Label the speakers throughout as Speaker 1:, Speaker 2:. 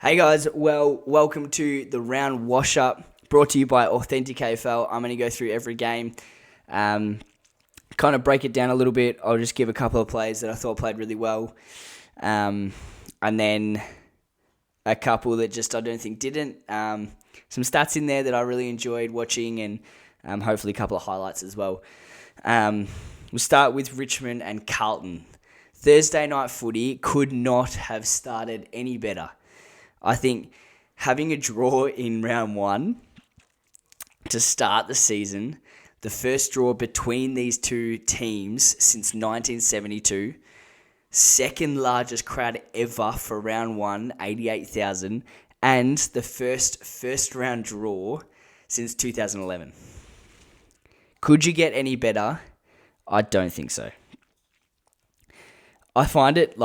Speaker 1: Hey guys, welcome to the round Washup, brought to you by Authentic AFL. I'm going to go through every game, kind of break it down a little bit. I'll just give a couple of plays that I thought played really well, and then a couple that just I don't think didn't. Some stats in there that I really enjoyed watching, and hopefully a couple of highlights as well. We'll start with Richmond and Carlton. Thursday night footy could not have started any better. I think having a draw in round one to start the season, the first draw between these two teams since 1972, second largest crowd ever for round one, 88,000, and the first round draw since 2011. Could you get any better? I don't think so. I find it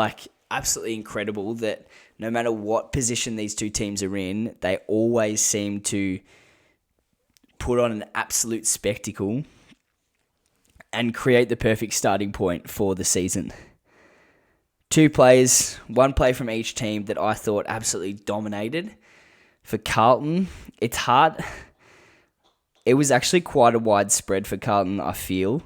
Speaker 1: absolutely incredible that no matter what position these two teams are in, they always seem to put on an absolute spectacle and create the perfect starting point for the season. Two players, one play from each team that I thought absolutely dominated. For Carlton, it's hard. It was actually quite a wide spread for Carlton, I feel.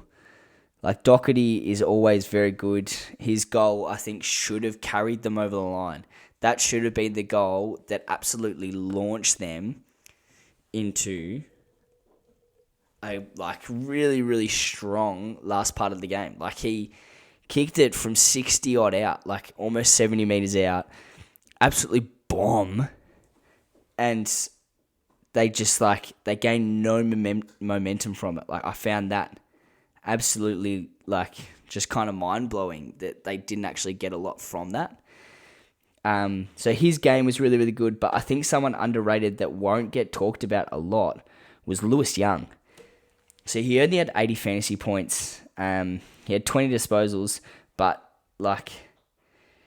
Speaker 1: Doherty is always very good. His goal, I think, should have carried them over the line. That should have been the goal that absolutely launched them into a really, really strong last part of the game. He kicked it from 60 odd out, almost 70 meters out, absolutely bomb, and they just they gained no momentum from it. I found that absolutely just kind of mind-blowing that they didn't actually get a lot from that. So his game was really, really good, but I think someone underrated that won't get talked about a lot was Lewis Young. So he only had 80 fantasy points. He had 20 disposals, but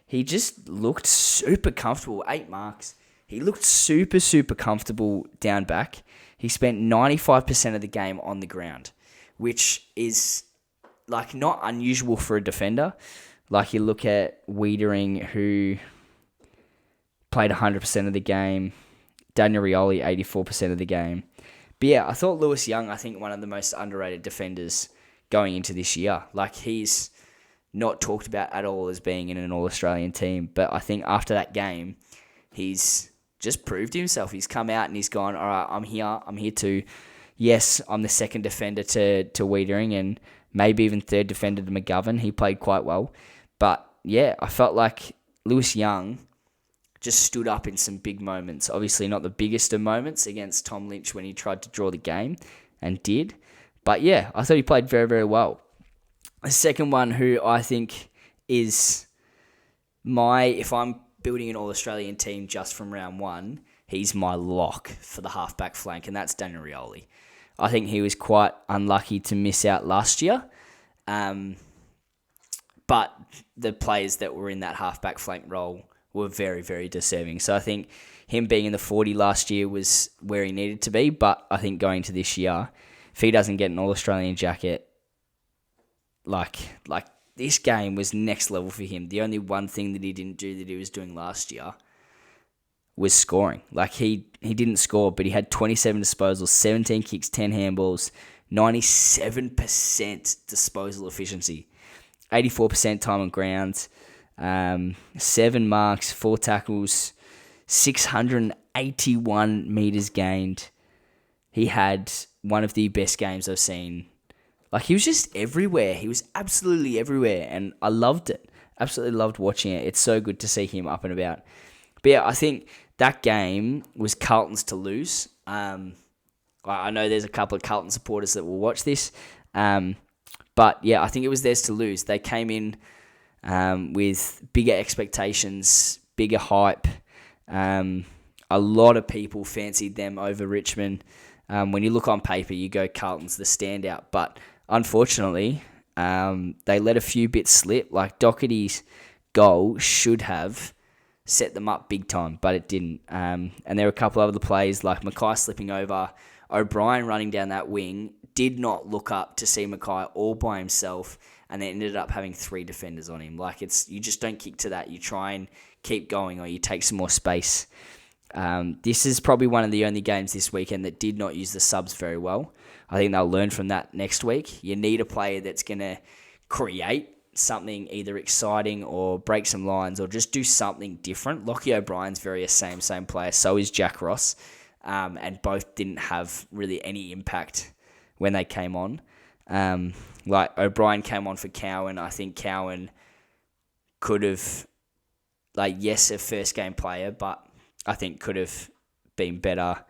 Speaker 1: he just looked super comfortable. 8 marks. He looked super, super comfortable down back. He spent 95% of the game on the ground, which is not unusual for a defender. You look at Wiedering, who played 100% of the game. Daniel Rioli, 84% of the game. But yeah, I thought Lewis Young, one of the most underrated defenders going into this year. He's not talked about at all as being in an All-Australian team. But I think after that game, he's just proved himself. He's come out and he's gone, all right, I'm here too. Yes, I'm the second defender to Wiedering and maybe even third defender to McGovern. He played quite well. But yeah, I felt like Lewis Young just stood up in some big moments. Obviously not the biggest of moments against Tom Lynch when he tried to draw the game and did. But yeah, I thought he played very, very well. The second one who I think is if I'm building an All-Australian team just from round one, he's my lock for the halfback flank, and that's Daniel Rioli. I think he was quite unlucky to miss out last year. But the players that were in that halfback flank role were very, very deserving. So I think him being in the 40 last year was where he needed to be. But I think going to this year, if he doesn't get an All-Australian jacket, this game was next level for him. The only one thing that he didn't do that he was doing last year was scoring. He didn't score, but he had 27 disposals, 17 kicks, 10 handballs, 97% disposal efficiency, 84% time on ground, 7 marks, 4 tackles, 681 meters gained. He had one of the best games I've seen. He was just everywhere. He was absolutely everywhere, and I loved it. Absolutely loved watching it. It's so good to see him up and about. But yeah, I think that game was Carlton's to lose. I know there's a couple of Carlton supporters that will watch this. But yeah, I think it was theirs to lose. They came in with bigger expectations, bigger hype. A lot of people fancied them over Richmond. When you look on paper, you go Carlton's the standout. But unfortunately, they let a few bits slip. Doherty's goal should have set them up big time, but it didn't. And there were a couple of other plays like Mackay slipping over, O'Brien running down that wing, did not look up to see Mackay all by himself, and they ended up having 3 defenders on him. You just don't kick to that. You try and keep going or you take some more space. This is probably one of the only games this weekend that did not use the subs very well. I think they'll learn from that next week. You need a player that's going to create something either exciting or break some lines or just do something different. Lockie O'Brien's very a same player. So is Jack Ross. And both didn't have really any impact when they came on. Like O'Brien came on for Cowan. I think Cowan could have, yes, a first game player, but I think could have been better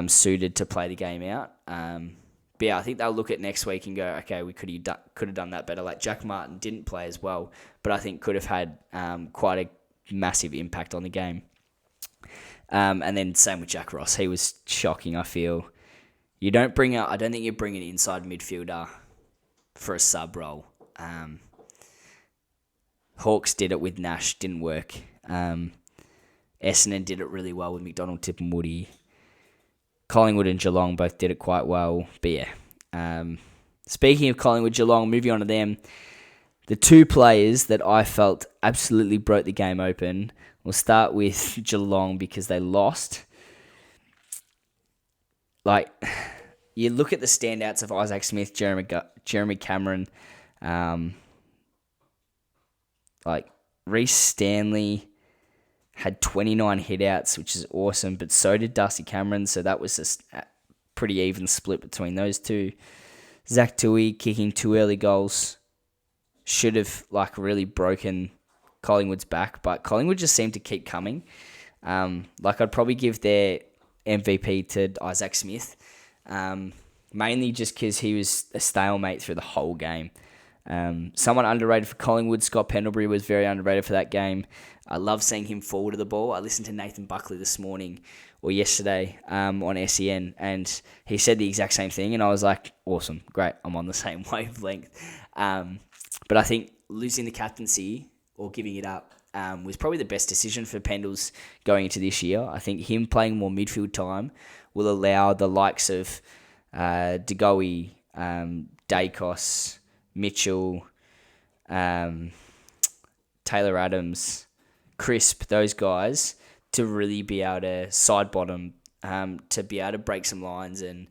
Speaker 1: suited to play the game out. But yeah, I think they'll look at next week and go, okay, we could have done that better. Like Jack Martin didn't play as well, but I think could have had quite a massive impact on the game. And then same with Jack Ross. He was shocking, I feel. I don't think you bring an inside midfielder for a sub role. Hawks did it with Nash, didn't work. Essendon did it really well with McDonald, Tip and Woody. Collingwood and Geelong both did it quite well. But yeah, speaking of Collingwood, Geelong, moving on to them, the two players that I felt absolutely broke the game open. We'll start with Geelong because they lost. You look at the standouts of Isaac Smith, Jeremy Cameron, Reece Stanley had 29 hitouts, which is awesome, but so did Darcy Cameron, so that was a pretty even split between those two. Zach Tui kicking 2 early goals should have really broken Collingwood's back, but Collingwood just seemed to keep coming. I'd probably give their MVP to Isaac Smith, mainly just because he was a stalemate through the whole game. Someone underrated for Collingwood, Scott Pendlebury was very underrated for that game. I love seeing him forward of the ball. I listened to Nathan Buckley this morning or yesterday on SEN, and he said the exact same thing, and I was like, awesome, great, I'm on the same wavelength. But I think losing the captaincy or giving it up was probably the best decision for Pendles going into this year. I think him playing more midfield time will allow the likes of De Goey, Dacos, Mitchell, Taylor Adams, Crisp, those guys, to really be able to side bottom, to be able to break some lines and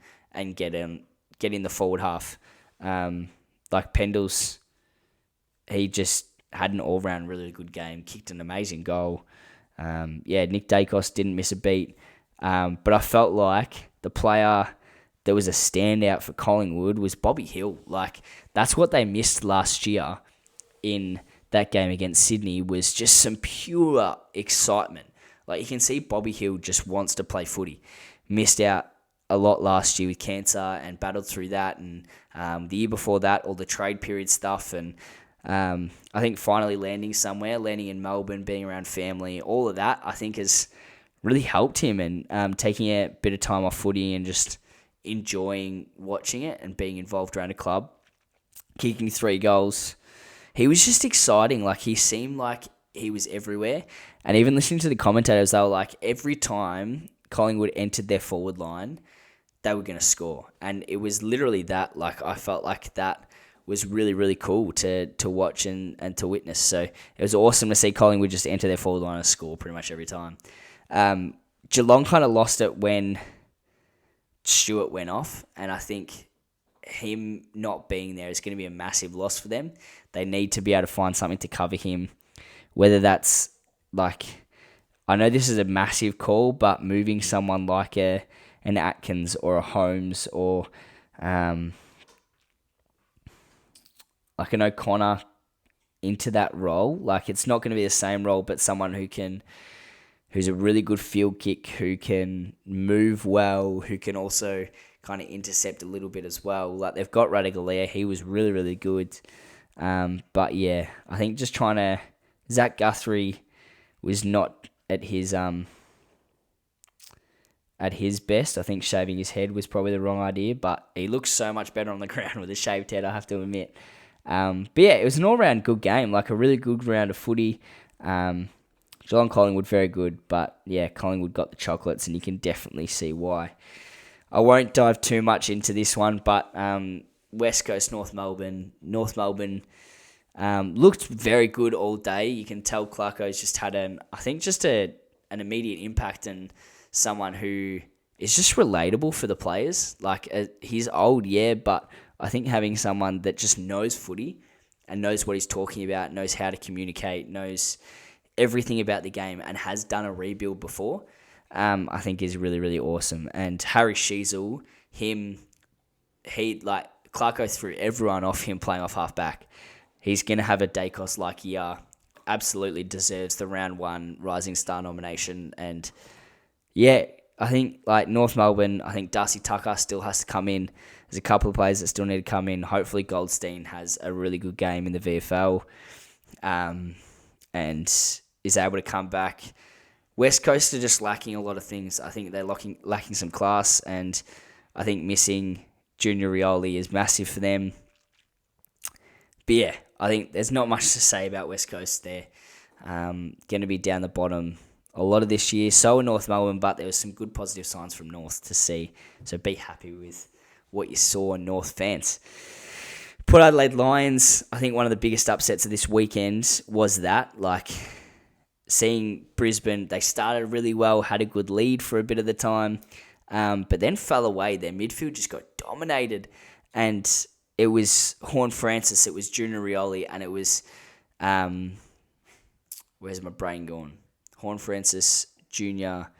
Speaker 1: get in the forward half. Pendles, he just had an all-round really good game, kicked an amazing goal. Nick Dacos didn't miss a beat. But I felt like the player that was a standout for Collingwood was Bobby Hill. That's what they missed last year in that game against Sydney, was just some pure excitement. You can see Bobby Hill just wants to play footy. Missed out a lot last year with cancer and battled through that. And the year before that, all the trade period stuff. And I think finally landing in Melbourne, being around family, all of that, I think has really helped him. And taking a bit of time off footy and just enjoying watching it and being involved around a club. Kicking 3 goals. He was just exciting. He seemed like he was everywhere. And even listening to the commentators, they were like, every time Collingwood entered their forward line, they were going to score. And it was literally that. I felt like that was really, really cool to watch and to witness. So it was awesome to see Collingwood just enter their forward line and score pretty much every time. Geelong kind of lost it when Stewart went off, and I think him not being there is going to be a massive loss for them. They need to be able to find something to cover him, whether that's I know this is a massive call, but moving someone like an Atkins or a Holmes or an O'Connor into that role, it's not going to be the same role, but someone who's a really good field kick, who can move well, who can also kind of intercept a little bit as well. They've got Radigalia, he was really, really good. But yeah, I think just Zach Guthrie was not at his best. I think shaving his head was probably the wrong idea, but he looks so much better on the ground with a shaved head, I have to admit. But yeah, it was an all-round good game, a really good round of footy. Geelong Collingwood, very good, but yeah, Collingwood got the chocolates, and you can definitely see why. I won't dive too much into this one, but West Coast, North Melbourne. North Melbourne Looked very good all day. You can tell Clarko's just had an immediate impact, and someone who is just relatable for the players. Like, he's old, yeah, but I think having someone that just knows footy and knows what he's talking about, knows how to communicate, knows everything about the game, and has done a rebuild before, I think is really, really awesome. And Harry Sheasel, Clarko threw everyone off him playing off half-back. He's going to have a Dacos-like year. Absolutely deserves the round 1 Rising Star nomination. And yeah, I think North Melbourne, I think Darcy Tucker still has to come in. There's a couple of players that still need to come in. Hopefully Goldstein has a really good game in the VFL and is able to come back. West Coast are just lacking a lot of things. I think they're lacking some class, and I think missing Junior Rioli is massive for them. But yeah, I think there's not much to say about West Coast. They're going to be down the bottom a lot of this year. So are North Melbourne, but there was some good positive signs from North to see. So be happy with what you saw, North fans. Port Adelaide Lions, I think one of the biggest upsets of this weekend was that. Seeing Brisbane, they started really well, had a good lead for a bit of the time, but then fell away. Their midfield just got dominated, and it was Horn Francis, it was Junior Rioli, and it was, where's my brain gone? Horn Francis, Junior,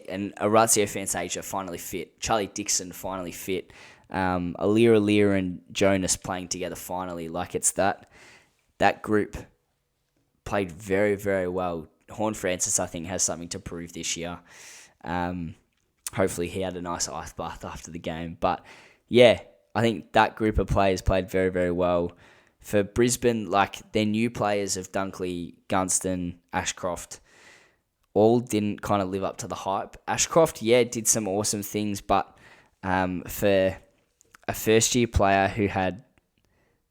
Speaker 1: and Orazio Fantasia finally fit. Charlie Dixon finally fit. Alir and Jonas playing together finally. It's that group played very, very well. Horn Francis, I think, has something to prove this year. Hopefully he had a nice ice bath after the game. But yeah, I think that group of players played very, very well. For Brisbane, their new players of Dunkley, Gunston, Ashcroft, all didn't kind of live up to the hype. Ashcroft, yeah, did some awesome things, but for a first-year player who had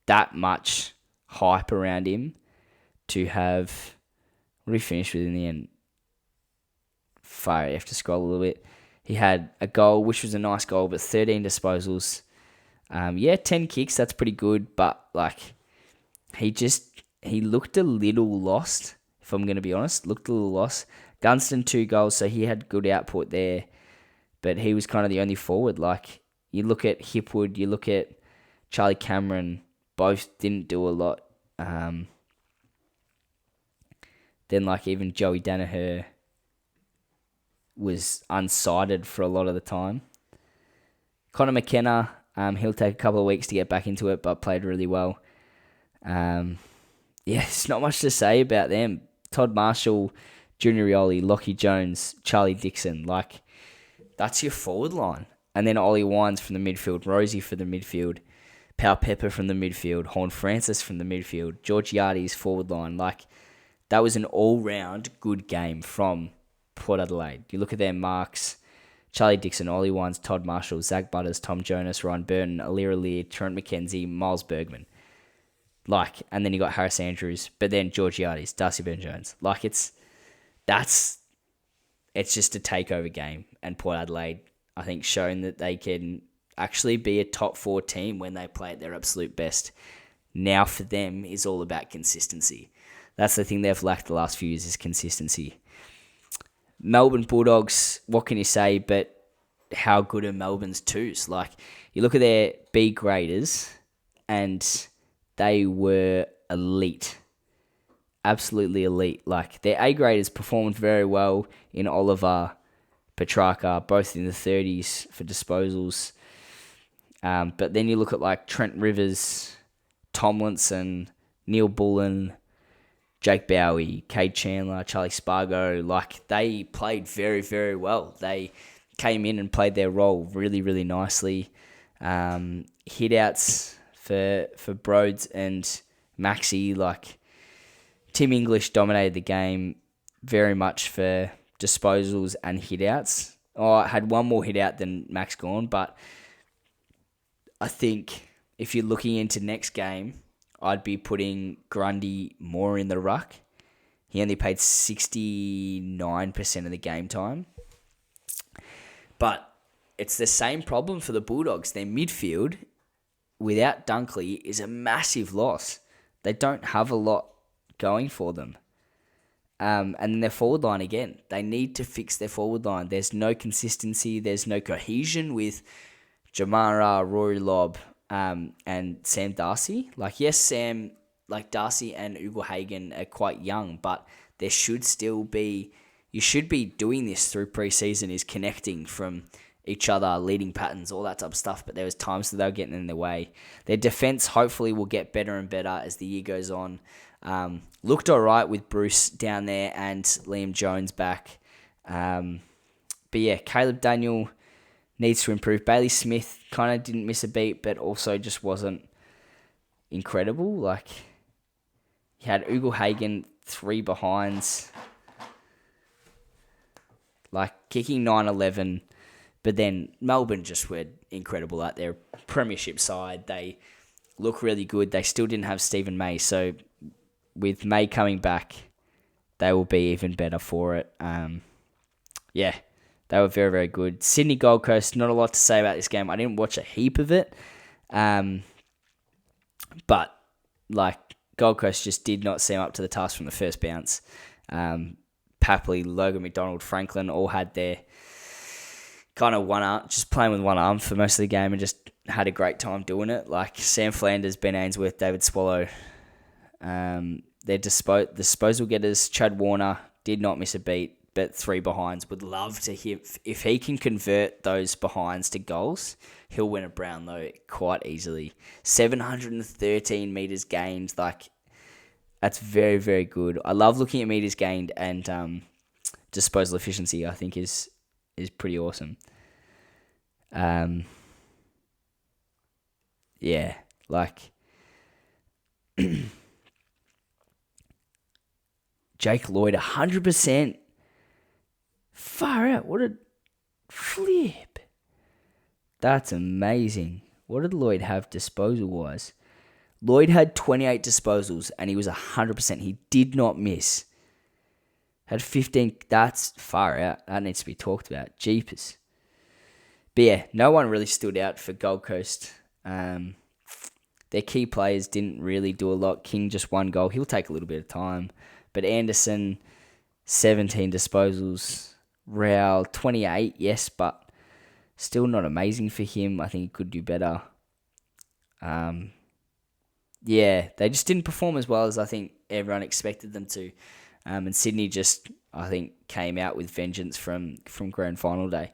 Speaker 1: that much hype around him to have... What did he finish with in the end? Fire, you have to scroll a little bit. He had a goal, which was a nice goal, but 13 disposals. 10 kicks, that's pretty good, but he looked a little lost, if I'm going to be honest. Looked a little lost. Gunston, 2 goals, so he had good output there, but he was kind of the only forward. You look at Hipwood, you look at Charlie Cameron, both didn't do a lot. Then even Joey Danaher was unsighted for a lot of the time. Connor McKenna, he'll take a couple of weeks to get back into it, but played really well. There's not much to say about them. Todd Marshall, Junior Rioli, Lockie Jones, Charlie Dixon, that's your forward line. And then Ollie Wines from the midfield, Rosie for the midfield, Pau Pepper from the midfield, Horn Francis from the midfield, George Yardi's forward line. That was an all-round good game from Port Adelaide. You look at their marks: Charlie Dixon, Ollie Wines, Todd Marshall, Zach Butters, Tom Jonas, Ryan Burton, Alir, Trent McKenzie, Miles Bergman. And then you got Harris Andrews, but then George Yardi's, Darcy Byrne-Jones. It's just a takeover game. And Port Adelaide, I think, shown that they can actually be a top 4 team when they play at their absolute best. Now for them is all about consistency. That's the thing they've lacked the last few years, is consistency. Melbourne Bulldogs, what can you say but how good are Melbourne's twos? You look at their B graders and they were elite. Absolutely elite. Their A graders performed very well in Oliver, Petrarca, both in the 30s for disposals. But then you look at Trent Rivers, Tomlinson, Neil Bullen, Jake Bowie, Cade Chandler, Charlie Spargo, they played very, very well. They came in and played their role really, really nicely. Hit-outs for Broads and Maxi, Tim English dominated the game very much for disposals and hit-outs. I had one more hit-out than Max Gawn, but I think if you're looking into next game, I'd be putting Grundy more in the ruck. He only played 69% of the game time. But it's the same problem for the Bulldogs. Their midfield, without Dunkley, is a massive loss. They don't have a lot going for them. And then their forward line again. They need to fix their forward line. There's no consistency. There's no cohesion with Jamara, Rory Lobb, and Sam Darcy. Like, yes, Sam, like Darcy and Ugle-Hagan are quite young, but there should still be... You should be doing this through preseason, is connecting from each other, leading patterns, all that type of stuff. But there was times that they were getting in their way. Their defense hopefully will get better and better as the year goes on. Looked all right with Bruce down there and Liam Jones back. But yeah, Caleb Daniel needs to improve. Bailey Smith kind of didn't miss a beat, but also just wasn't incredible. Like, he had Ugle-Hagan 3 behinds, like kicking 9-11. But then Melbourne just were incredible at their premiership side. They look really good. They still didn't have Stephen May, so with May coming back, they will be even better for it. Yeah, they were very, very good. Sydney Gold Coast, not a lot to say about this game. I didn't watch a heap of it. But, like, Gold Coast just did not seem up to the task from the first bounce. Papley, Logan McDonald, Franklin all had their kind of one arm, just playing with one arm for most of the game and just had a great time doing it. Like Sam Flanders, Ben Ainsworth, David Swallow. Their disposal getters, Chad Warner, did not miss a beat, but 3 behinds. Would love to hear if he can convert those behinds to goals, he'll win a Brownlow quite easily. 713 metres gained, like, that's very, very good. I love looking at metres gained, and disposal efficiency, I think, is pretty awesome. Yeah, like Jake Lloyd, 100%. Far out. What a flip. That's amazing. What did Lloyd have disposal-wise? Lloyd had 28 disposals, and he was 100%. He did not miss. Had 15. That's far out. That needs to be talked about. Jeepers. But yeah, no one really stood out for Gold Coast. Their key players didn't really do a lot. King just 1 goal. He'll take a little bit of time. But Anderson, 17 disposals. Rao, 28, yes, but still not amazing for him. I think he could do better. Yeah, they just didn't perform as well as I think everyone expected them to. And Sydney just, I think, came out with vengeance from grand final day.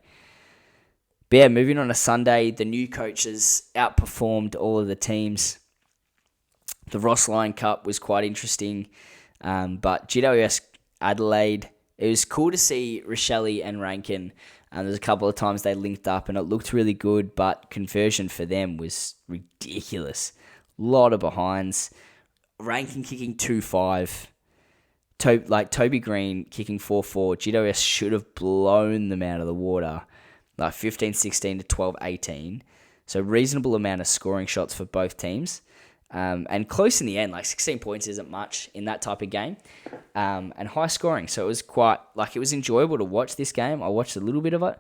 Speaker 1: But yeah, moving on to Sunday, the new coaches outperformed all of the teams. The Ross Lyon Cup was quite interesting. But GWS Adelaide, it was cool to see Rochelle and Rankin. There's a couple of times they linked up and it looked really good, but conversion for them was ridiculous. Lot of behinds. Rankin kicking 2-5. Toby Green kicking 4-4. GWS should have blown them out of the water. Like 15-16 to 12-18. So reasonable amount of scoring shots for both teams. And close in the end, like 16 points isn't much in that type of game. And high scoring. So it was quite, like, it was enjoyable to watch this game. I watched a little bit of it.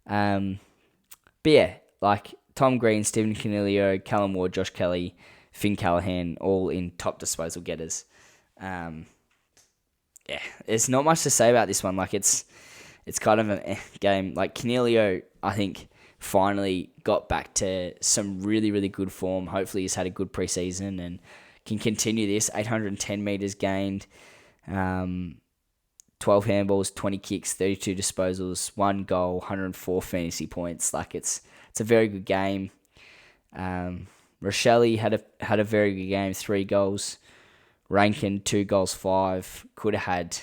Speaker 1: But yeah, like Tom Green, Stephen Canelio, Callum Ward, Josh Kelly, Finn Callahan, all in top disposal getters. Yeah, there's not much to say about this one. Like, it's kind of a game. Like, Canelio, I think, finally got back to some really, really good form. Hopefully he's had a good preseason and can continue this. 810 metres gained, 12 handballs, 20 kicks, 32 disposals, 1 goal, 104 fantasy points. Like, it's a very good game. Rochelle had a very good game, 3 goals. Rankin, 2 goals, 5. Could have had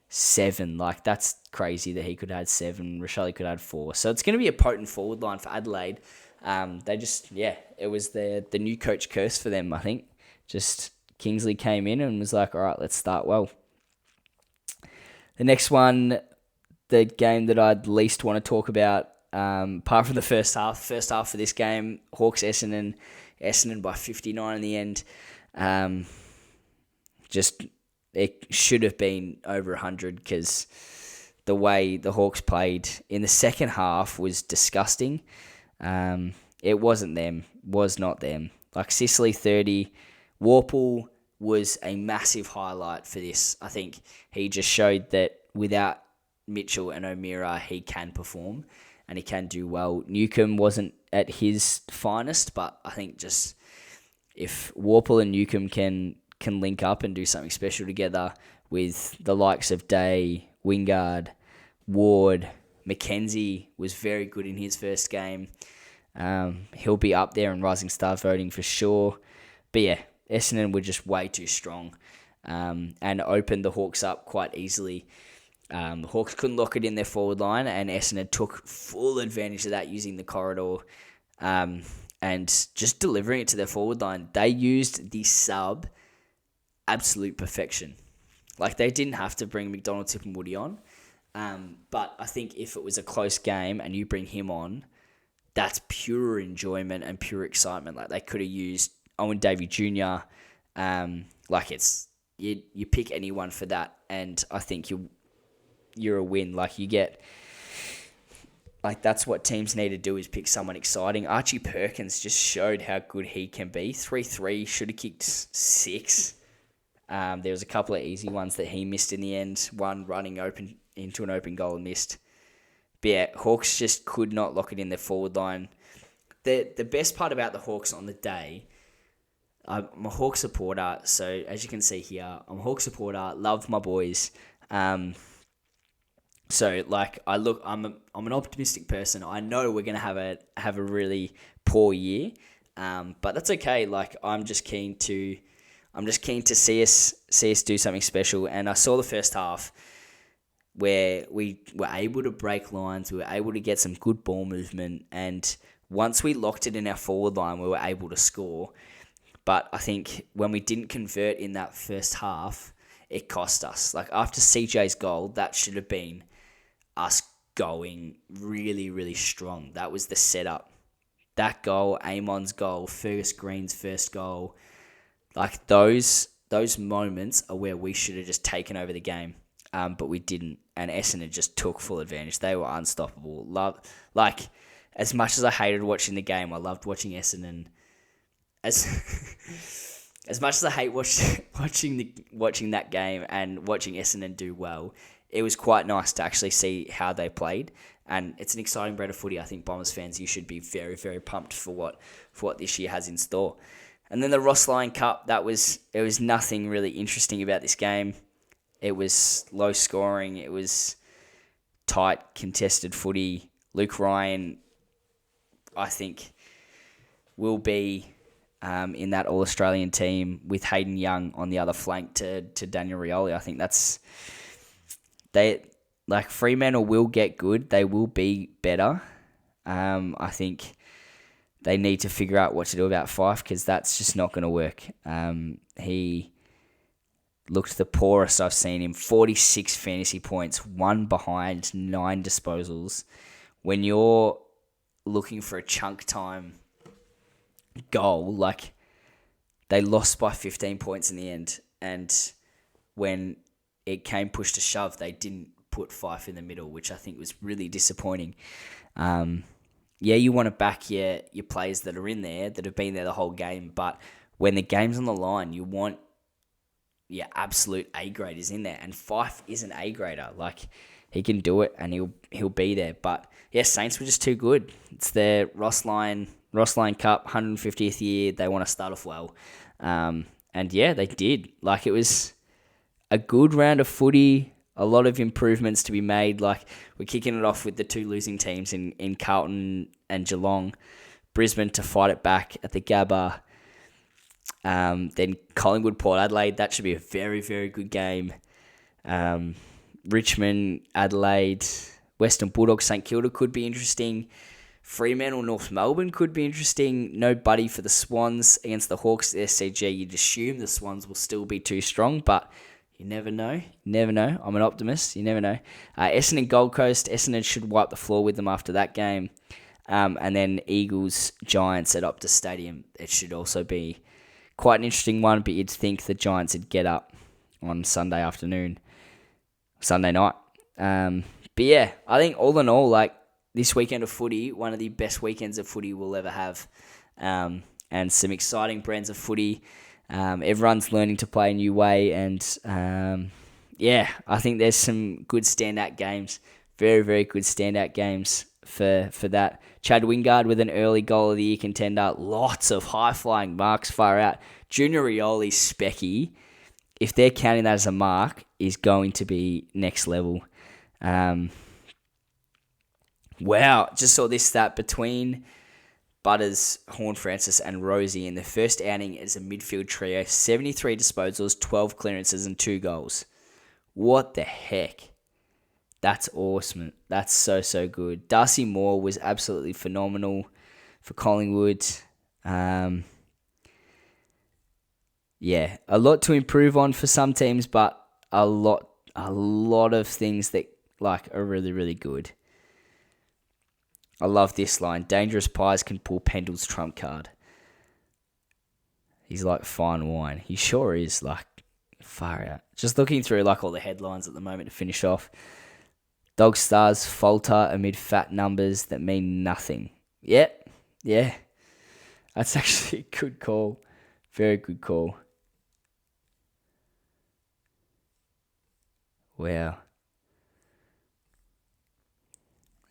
Speaker 1: 7. Like, that's crazy that he could have had 7. Rochelle could have had 4. So it's going to be a potent forward line for Adelaide. They just, yeah, it was the new coach curse for them, I think. Just Kingsley came in and was like, all right, let's start well. The next one, the game that I'd least want to talk about, apart from the first half. First half of this game, Hawks Essendon by 59 in the end. Just, it should have been over 100 because the way the Hawks played in the second half was disgusting. It wasn't them. Was not them. Like, Sicily 30, Warple was a massive highlight for this. I think he just showed that without Mitchell and O'Meara, he can perform and he can do well. Newcomb wasn't at his finest, but I think just if Warple and Newcomb can link up and do something special together with the likes of Day, Wingard, Ward, McKenzie was very good in his first game. He'll be up there in Rising Star voting for sure. But yeah, Essendon were just way too strong and opened the Hawks up quite easily. The Hawks couldn't lock it in their forward line, and Essendon took full advantage of that using the corridor and just delivering it to their forward line. They used the sub absolute perfection. Like, they didn't have to bring McDonald, Tip and Woody on, but I think if it was a close game and you bring him on, that's pure enjoyment and pure excitement. Like, they could have used Owen Davey Jr. Like, it's you pick anyone for that, and I think you're a win. Like, you get, like, that's what teams need to do, is pick someone exciting. Archie Perkins just showed how good he can be. 3-3, should have kicked 6. There was a couple of easy ones that he missed in the end. One running open into an open goal and missed. But yeah, Hawks just could not lock it in their forward line. The best part about the Hawks on the day, I'm a Hawk supporter, so as you can see here, I'm a Hawk supporter, love my boys. So like, I'm an optimistic person. I know we're gonna have a really poor year, but that's okay. Like, I'm just keen to see us do something special. And I saw the first half where we were able to break lines, we were able to get some good ball movement, and once we locked it in our forward line, we were able to score. But I think when we didn't convert in that first half, it cost us. Like, after CJ's goal, that should have been us going really, really strong. That was the setup. That goal, Amon's goal, Fergus Green's first goal, like, those moments are where we should have just taken over the game, but we didn't. And Essendon just took full advantage. They were unstoppable. Like, as much as I hated watching the game, I loved watching Essendon. As much as I hate watching that game and watching Essendon do well, it was quite nice to actually see how they played. And it's an exciting brand of footy. I think Bombers fans, you should be very, very pumped for what this year has in store. And then the Ross Lyon Cup, it was nothing really interesting about this game. It was low scoring. It was tight, contested footy. Luke Ryan, I think, will be in that All-Australian team with Hayden Young on the other flank to Daniel Rioli. I think Fremantle will get good. They will be better. I think they need to figure out what to do about Fife, because that's just not going to work. He looked the poorest I've seen him. 46 fantasy points, 1 behind, 9 disposals. When you're looking for a chunk time goal, like, they lost by 15 points in the end, and when it came push to shove, they didn't put Fife in the middle, which I think was really disappointing. Yeah, you want to back your players that are in there, that have been there the whole game, but when the game's on the line, you want your absolute A-graders in there, and Fife is an A-grader. Like, he can do it, and he'll be there. But yeah, Saints were just too good. It's their Ross Lyon Cup, 150th year. They want to start off well, and yeah, they did. Like, it was a good round of footy. A lot of improvements to be made. Like, we're kicking it off with the 2 losing teams in Carlton and Geelong. Brisbane to fight it back at the Gabba. Then Collingwood, Port Adelaide. That should be a very, very good game. Richmond, Adelaide, Western Bulldogs, St Kilda could be interesting. Fremantle, North Melbourne could be interesting. No Buddy for the Swans against the Hawks at the SCG. You'd assume the Swans will still be too strong, but you never know. I'm an optimist. You never know. Essendon, Gold Coast. Essendon should wipe the floor with them after that game. And then Eagles, Giants at Optus Stadium. It should also be quite an interesting one, but you'd think the Giants would get up on Sunday night. But yeah, I think all in all, like, this weekend of footy, one of the best weekends of footy we'll ever have. And some exciting brands of footy. Everyone's learning to play a new way, and I think there's some good standout games. Very, very good standout games for that. Chad Wingard with an early goal of the year contender. Lots of high-flying marks far out. Junior Rioli's specky, if they're counting that as a mark, is going to be next level. Wow, just saw this stat between Butters, Horn Francis, and Rosie in the first outing as a midfield trio. 73 disposals, 12 clearances, and 2 goals. What the heck? That's awesome. That's so, so good. Darcy Moore was absolutely phenomenal for Collingwood. A lot to improve on for some teams, but a lot of things that are really, really good. I love this line. Dangerous Pies can pull Pendle's trump card. He's like fine wine. He sure is, far out. Just looking through all the headlines at the moment to finish off. Dog stars falter amid fat numbers that mean nothing. Yep. Yeah. That's actually a good call. Very good call. Wow.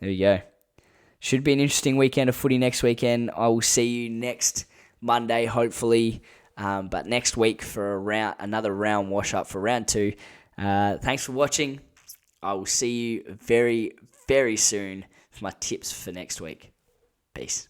Speaker 1: There we go. Should be an interesting weekend of footy next weekend. I will see you next Monday, hopefully. But next week for another round wash up for round 2. Thanks for watching. I will see you very, very soon for my tips for next week. Peace.